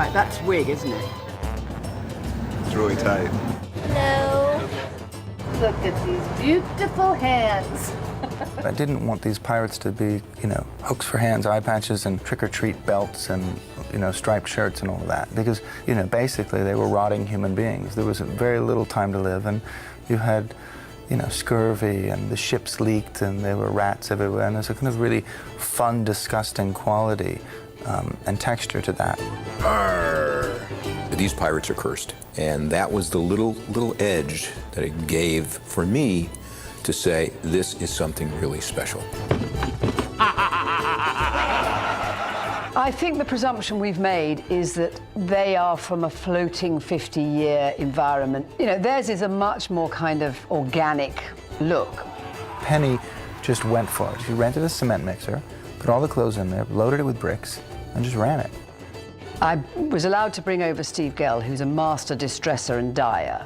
Right, that's wig, isn't it? It's really tight. Hello. Look at these beautiful hands. I didn't want these pirates to be, you know, hooks for hands, eye patches, and trick-or-treat belts and, you know, striped shirts and all of that. Because, you know, basically they were rotting human beings. There was very little time to live, and you had, you know, scurvy, and the ships leaked, and there were rats everywhere, and there's a kind of really fun, disgusting quality and texture to that. Arr! These pirates are cursed, and that was the little edge that it gave for me to say, this is something really special. I think the presumption we've made is that they are from a floating 50-year environment. You know, theirs is a much more kind of organic look. Penny just went for it. She rented a cement mixer, put all the clothes in there, loaded it with bricks, and just ran it. I was allowed to bring over Steve Gell, who's a master distresser and dyer,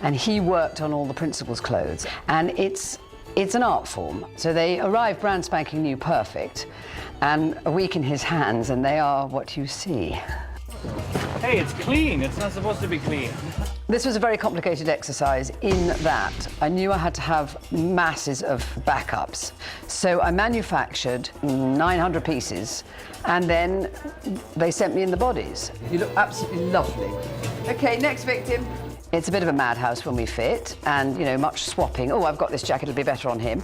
and he worked on all the principals' clothes. And it's an art form. So they arrive brand spanking new, perfect, and a week in his hands, and they are what you see. Hey, it's clean. It's not supposed to be clean. This was a very complicated exercise in that I knew I had to have masses of backups. So I manufactured 900 pieces, and then they sent me in the bodies. You look absolutely lovely. Okay, next victim. It's a bit of a madhouse when we fit, and, you know, much swapping. Oh, I've got this jacket, it'll be better on him.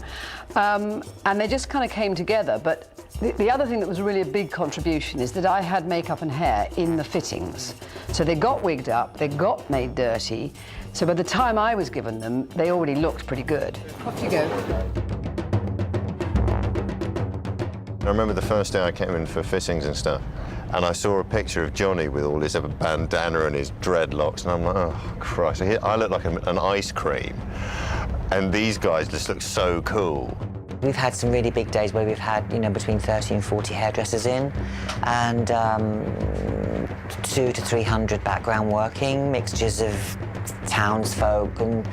And they just kind of came together. But the other thing that was really a big contribution is that I had makeup and hair in the fittings. So they got wigged up, they got made dirty. So by the time I was given them, they already looked pretty good. Off you go. I remember the first day I came in for fittings and stuff, and I saw a picture of Johnny with all his bandana and his dreadlocks, and I'm like, oh, Christ, I look like an ice cream. And these guys just look so cool. We've had some really big days where we've had, you know, between 30 and 40 hairdressers in, and 200 to 300 background working, mixtures of townsfolk and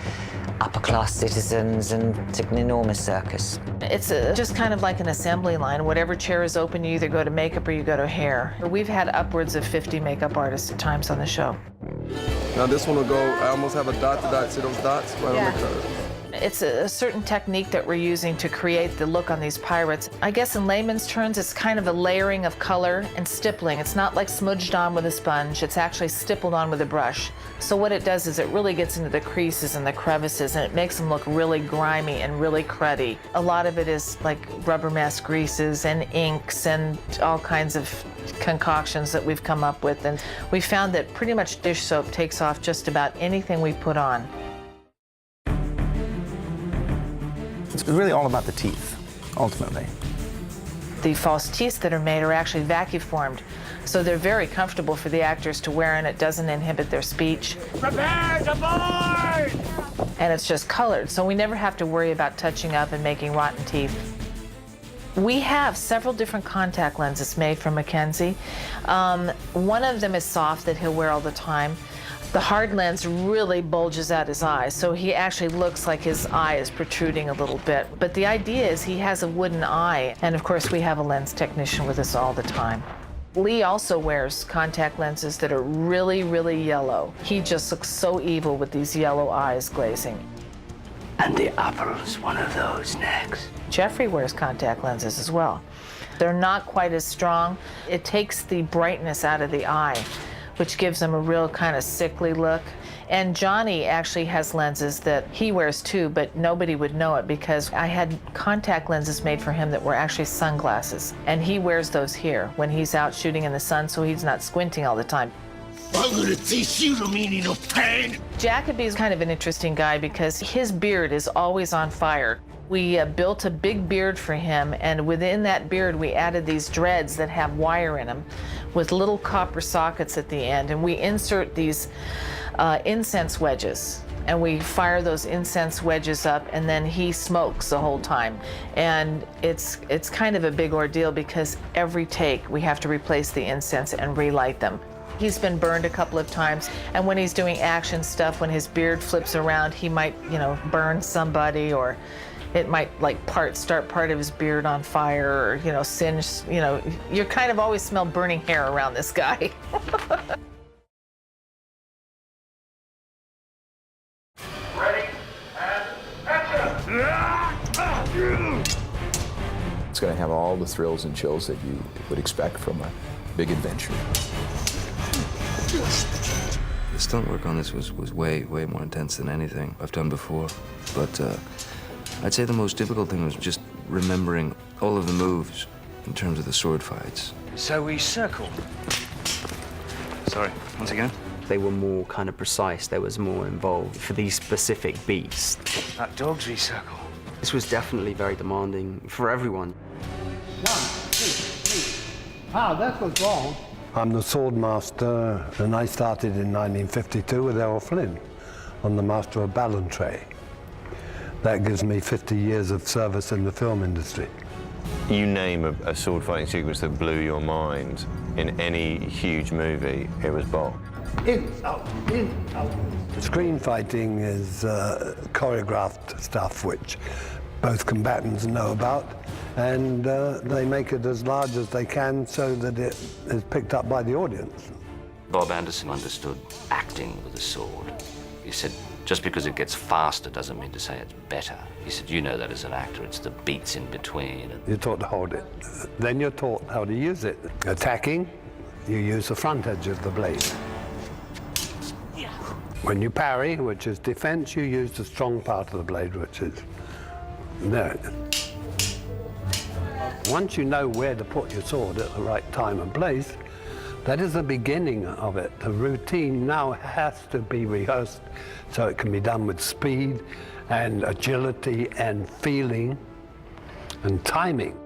upper-class citizens, and it's an enormous circus. It's just kind of like an assembly line. Whatever chair is open, you either go to makeup or you go to hair. We've had upwards of 50 makeup artists at times on the show. Now this one will go, I almost have a dot to dot, see those dots right on the curve. It's a certain technique that we're using to create the look on these pirates. I guess in layman's terms, it's kind of a layering of color and stippling. It's not like smudged on with a sponge, it's actually stippled on with a brush. So what it does is it really gets into the creases and the crevices, and it makes them look really grimy and really cruddy. A lot of it is like rubber mask greases and inks and all kinds of concoctions that we've come up with. And we found that pretty much dish soap takes off just about anything we put on. It's really all about the teeth, ultimately. The false teeth that are made are actually vacuum formed, so they're very comfortable for the actors to wear, and it doesn't inhibit their speech. Prepare to board! And it's just colored, so we never have to worry about touching up and making rotten teeth. We have several different contact lenses made from Mackenzie. One of them is soft that he'll wear all the time. The hard lens really bulges out his eyes, so he actually looks like his eye is protruding a little bit. But the idea is he has a wooden eye, and of course we have a lens technician with us all the time. Lee also wears contact lenses that are really, really yellow. He just looks so evil with these yellow eyes glazing. And the apple's one of those next. Jeffrey wears contact lenses as well. They're not quite as strong. It takes the brightness out of the eye, which gives them a real kind of sickly look. And Johnny actually has lenses that he wears too, but nobody would know it because I had contact lenses made for him that were actually sunglasses. And he wears those here when he's out shooting in the sun, so he's not squinting all the time. I'm gonna teach you the meaning of pain. Jacoby's kind of an interesting guy because his beard is always on fire. We built a big beard for him, and within that beard we added these dreads that have wire in them with little copper sockets at the end, and we insert these incense wedges, and we fire those incense wedges up, and then he smokes the whole time. And it's kind of a big ordeal because every take we have to replace the incense and relight them. He's been burned a couple of times, and when he's doing action stuff, when his beard flips around, he might, you know, burn somebody, or it might like start part of his beard on fire, or, you know, singe, you know, you kind of always smell burning hair around this guy. It's going to have all the thrills and chills that you would expect from a big adventure. The stunt work on this was way more intense than anything I've done before. But I'd say the most difficult thing was just remembering all of the moves in terms of the sword fights. So we circle. Sorry, once again. They were more kind of precise. There was more involved for these specific beats. That dogs we circle. This was definitely very demanding for everyone. 1, 2, 3. Ah, that was wrong. I'm the sword master, and I started in 1952 with Errol Flynn on the Master of Ballantrae. That gives me 50 years of service in the film industry. You name a sword fighting sequence that blew your mind in any huge movie, it was Bob. In, out, in, out. Screen fighting is choreographed stuff which both combatants know about, and they make it as large as they can so that it is picked up by the audience. Bob Anderson understood acting with a sword. He said, just because it gets faster doesn't mean to say it's better. He said, you know that as an actor, it's the beats in between. You're taught to hold it. Then you're taught how to use it. Attacking, you use the front edge of the blade. When you parry, which is defense, you use the strong part of the blade, which is there. Once you know where to put your sword at the right time and place, that is the beginning of it. The routine now has to be rehearsed so it can be done with speed and agility and feeling and timing.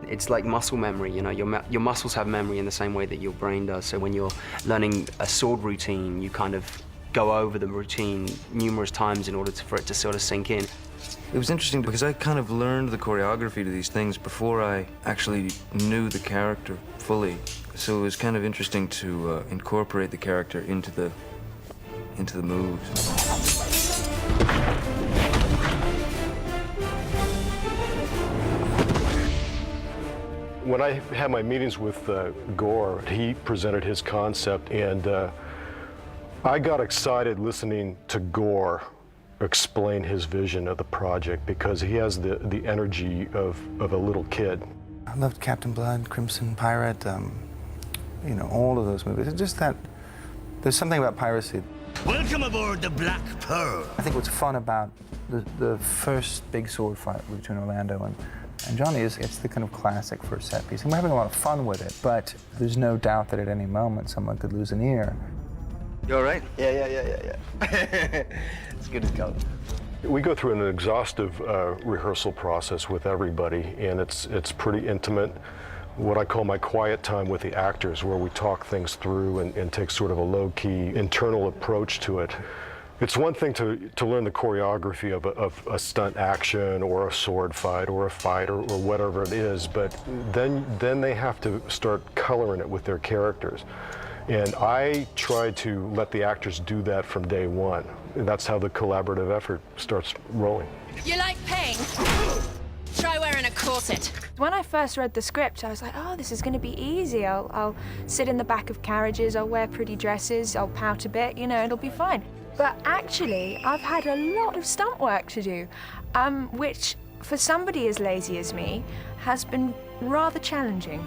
It's like muscle memory, you know, your muscles have memory in the same way that your brain does. So when you're learning a sword routine, you kind of go over the routine numerous times in order for it to sort of sink in. It was interesting because I kind of learned the choreography to these things before I actually knew the character fully. So it was kind of interesting to incorporate the character into the moves. When I had my meetings with Gore, he presented his concept, and I got excited listening to Gore explain his vision of the project because he has the energy of a little kid. I loved Captain Blood, Crimson Pirate, you know, all of those movies. It's just that there's something about piracy. Welcome aboard the Black Pearl. I think what's fun about the first big sword fight between Orlando and Johnny is it's the kind of classic first set piece. And we're having a lot of fun with it, but there's no doubt that at any moment someone could lose an ear. You all right? Yeah. It's good as gold. We go through an exhaustive rehearsal process with everybody, and it's pretty intimate. What I call my quiet time with the actors, where we talk things through and take sort of a low-key internal approach to it. It's one thing to learn the choreography of a stunt action or a sword fight or a fight or whatever it is, but then they have to start coloring it with their characters. And I try to let the actors do that from day one. And that's how the collaborative effort starts rolling. You like pain? Try wearing a corset. When I first read the script, I was like, oh, this is going to be easy. I'll sit in the back of carriages, I'll wear pretty dresses, I'll pout a bit, you know, it'll be fine. But actually, I've had a lot of stunt work to do, which, for somebody as lazy as me, has been rather challenging.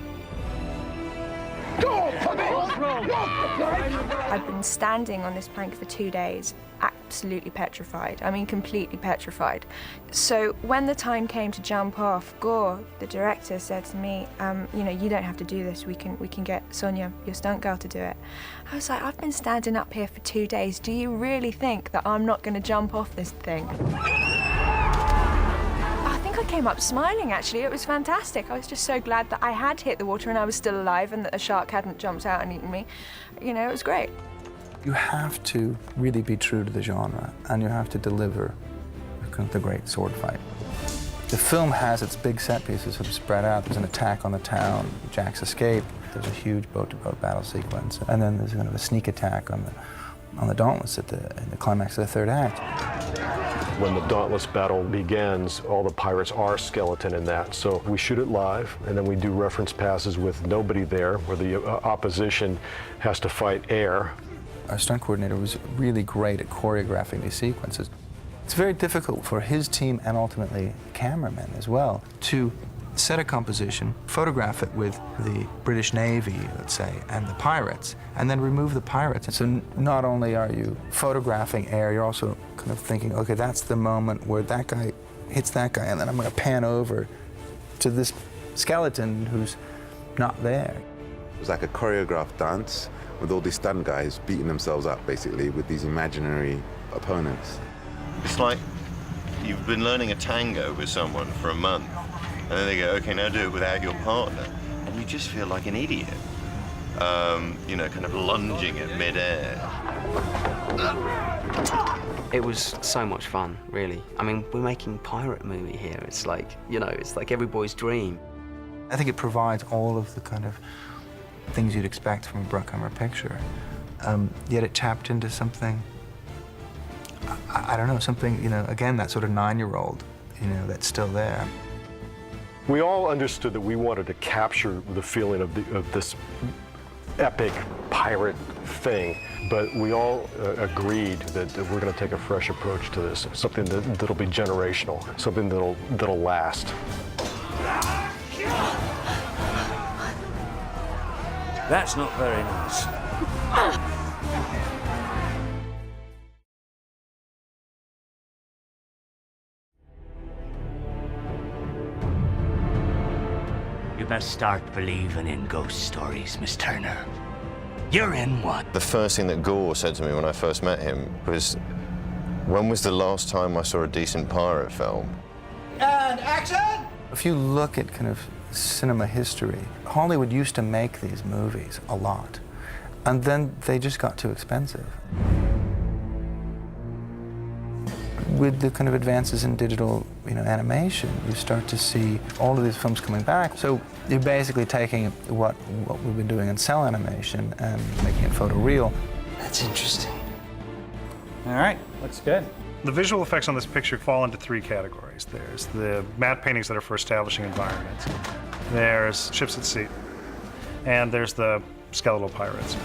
I've been standing on this plank for 2 days, absolutely petrified. I mean, completely petrified. So when the time came to jump off, Gore, the director, said to me, you know, you don't have to do this. We can get Sonia, your stunt girl, to do it. I was like, I've been standing up here for 2 days. Do you really think that I'm not going to jump off this thing? I came up smiling, actually. It was fantastic. I was just so glad that I had hit the water and I was still alive and that a shark hadn't jumped out and eaten me. You know, it was great. You have to really be true to the genre, and you have to deliver the great sword fight. The film has its big set pieces sort of spread out. There's an attack on the town, Jack's escape, there's a huge boat-to-boat battle sequence, and then there's kind of a sneak attack on the Dauntless in the climax of the third act. When the Dauntless battle begins, all the pirates are skeleton in that. So we shoot it live, and then we do reference passes with nobody there, where the opposition has to fight air. Our stunt coordinator was really great at choreographing these sequences. It's very difficult for his team and ultimately cameramen as well to set a composition, photograph it with the British Navy, let's say, and the pirates, and then remove the pirates. And so not only are you photographing air, you're also kind of thinking, okay, that's the moment where that guy hits that guy, and then I'm going to pan over to this skeleton who's not there. It was like a choreographed dance with all these stunt guys beating themselves up, basically, with these imaginary opponents. It's like you've been learning a tango with someone for a month, and then they go, okay, now do it without your partner. And you just feel like an idiot, you know, kind of lunging at midair. It was so much fun, really. I mean, we're making a pirate movie here. It's like, you know, it's like every boy's dream. I think it provides all of the kind of things you'd expect from a Bruckheimer picture, yet it tapped into something, I don't know, something, you know, again, that sort of 9-year-old, you know, that's still there. We all understood that we wanted to capture the feeling of this epic pirate thing, but we all agreed that we're going to take a fresh approach to this, something that'll be generational, something that'll last. That's not very nice. You best start believing in ghost stories, Miss Turner. You're in one. The first thing that Gore said to me when I first met him was, when was the last time I saw a decent pirate film? And action! If you look at kind of cinema history, Hollywood used to make these movies a lot, and then they just got too expensive. With the kind of advances in digital, you know, animation, you start to see all of these films coming back. So you're basically taking what we've been doing in cell animation and making it photoreal. That's interesting. All right, looks good. The visual effects on this picture fall into 3 categories. There's the matte paintings that are for establishing environments. There's ships at sea. And there's the skeletal pirates.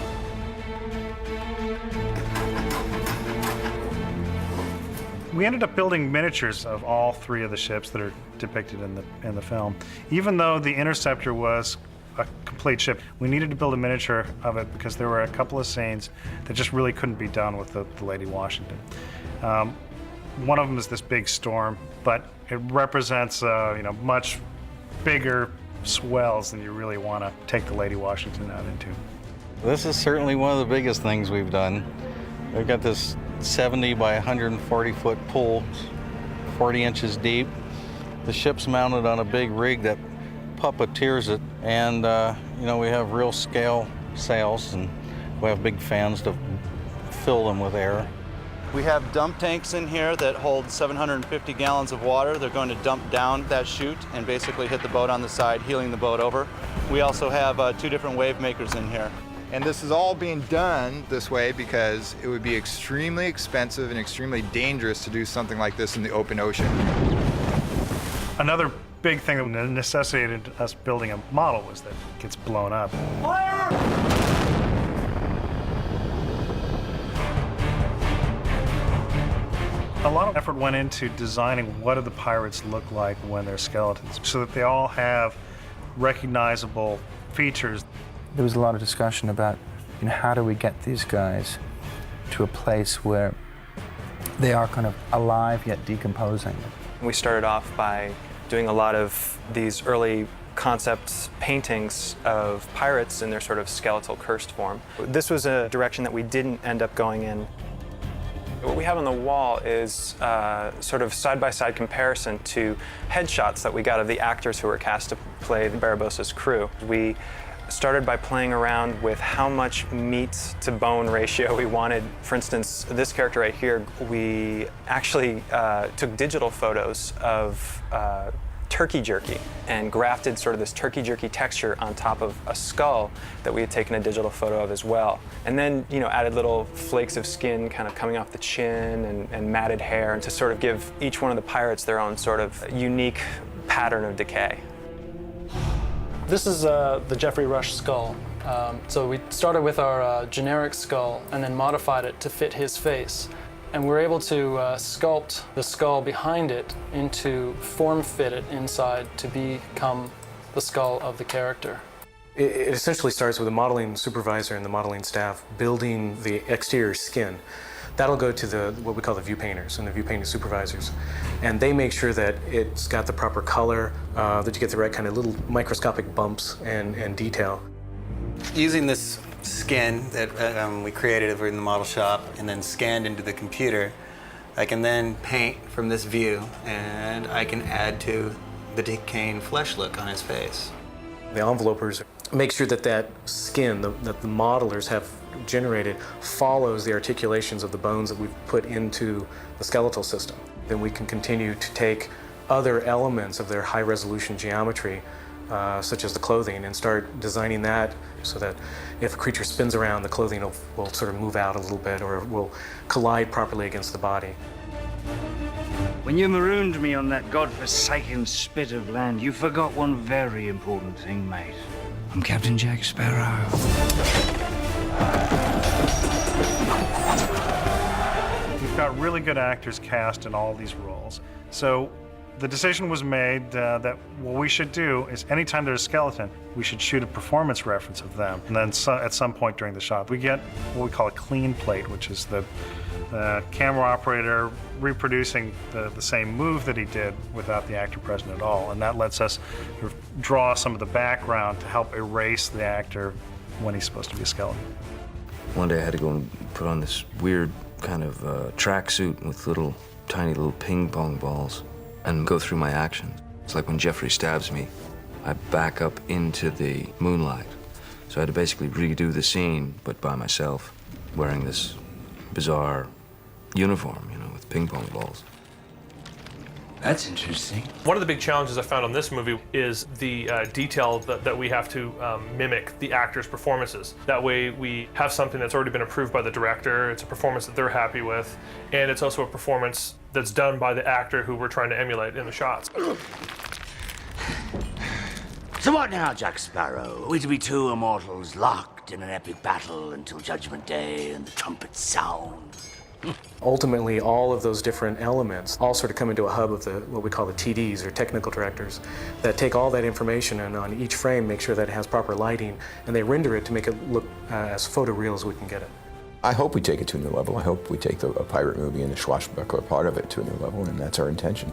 We ended up building miniatures of all 3 of the ships that are depicted in the film. Even though the Interceptor was a complete ship, we needed to build a miniature of it because there were a couple of scenes that just really couldn't be done with the Lady Washington. One of them is this big storm, but it represents you know, much bigger swells than you really want to take the Lady Washington out into. This is certainly one of the biggest things we've done. We've got this 70 by 140 foot pool, 40 inches deep. The ship's mounted on a big rig that puppeteers it, and you know, we have real scale sails, and we have big fans to fill them with air. We have dump tanks in here that hold 750 gallons of water. They're going to dump down that chute and basically hit the boat on the side, heeling the boat over. We also have 2 different wave makers in here. And this is all being done this way because it would be extremely expensive and extremely dangerous to do something like this in the open ocean. Another big thing that necessitated us building a model was that it gets blown up. Fire! A lot of effort went into designing what do the pirates look like when they're skeletons, so that they all have recognizable features. There was a lot of discussion about, you know, how do we get these guys to a place where they are kind of alive yet decomposing. We started off by doing a lot of these early concept paintings of pirates in their sort of skeletal cursed form. This was a direction that we didn't end up going in. What we have on the wall is sort of side-by-side comparison to headshots that we got of the actors who were cast to play the Barabossa's crew. We started by playing around with how much meat to bone ratio we wanted. For instance, this character right here, we actually took digital photos of turkey jerky and grafted sort of this turkey jerky texture on top of a skull that we had taken a digital photo of as well. And then, you know, added little flakes of skin kind of coming off the chin and matted hair, and to sort of give each one of the pirates their own sort of unique pattern of decay. This is the Geoffrey Rush skull. So we started with our generic skull and then modified it to fit his face. And we're able to sculpt the skull behind it into form-fit it inside to become the skull of the character. It essentially starts with the modeling supervisor and the modeling staff building the exterior skin. That'll go to what we call the view painters and the view painting supervisors. And they make sure that it's got the proper color, that you get the right kind of little microscopic bumps and detail. Using this skin that we created over in the model shop and then scanned into the computer, I can then paint from this view and I can add to the decaying flesh look on his face. The envelopers make sure that that skin that the modelers have generated follows the articulations of the bones that we've put into the skeletal system. Then we can continue to take other elements of their high-resolution geometry, such as the clothing, and start designing that so that if a creature spins around, the clothing will sort of move out a little bit or will collide properly against the body. When you marooned me on that godforsaken spit of land, you forgot one very important thing, mate. I'm Captain Jack Sparrow. We've got really good actors cast in all these roles. So the decision was made that what we should do is anytime there's a skeleton, we should shoot a performance reference of them. And then at some point during the shot, we get what we call a clean plate, which is the camera operator reproducing the same move that he did without the actor present at all. And that lets us sort of draw some of the background to help erase the actor when he's supposed to be a skeleton. One day I had to go and put on this weird kind of tracksuit with tiny little ping pong balls and go through my actions. It's like when Jeffrey stabs me, I back up into the moonlight. So I had to basically redo the scene, but by myself, wearing this bizarre uniform, with ping pong balls. That's interesting. One of the big challenges I found on this movie is the detail that we have to mimic the actors' performances. That way we have something that's already been approved by the director, it's a performance that they're happy with, and it's also a performance that's done by the actor who we're trying to emulate in the shots. So what now, Jack Sparrow? Are we to be two immortals locked in an epic battle until Judgment Day and the trumpets sound? Ultimately, all of those different elements all sort of come into a hub of what we call the TDs, or technical directors, that take all that information and on each frame make sure that it has proper lighting, and they render it to make it look as photoreal as we can get it. I hope we take it to a new level. I hope we take a pirate movie and the swashbuckler part of it to a new level, and that's our intention.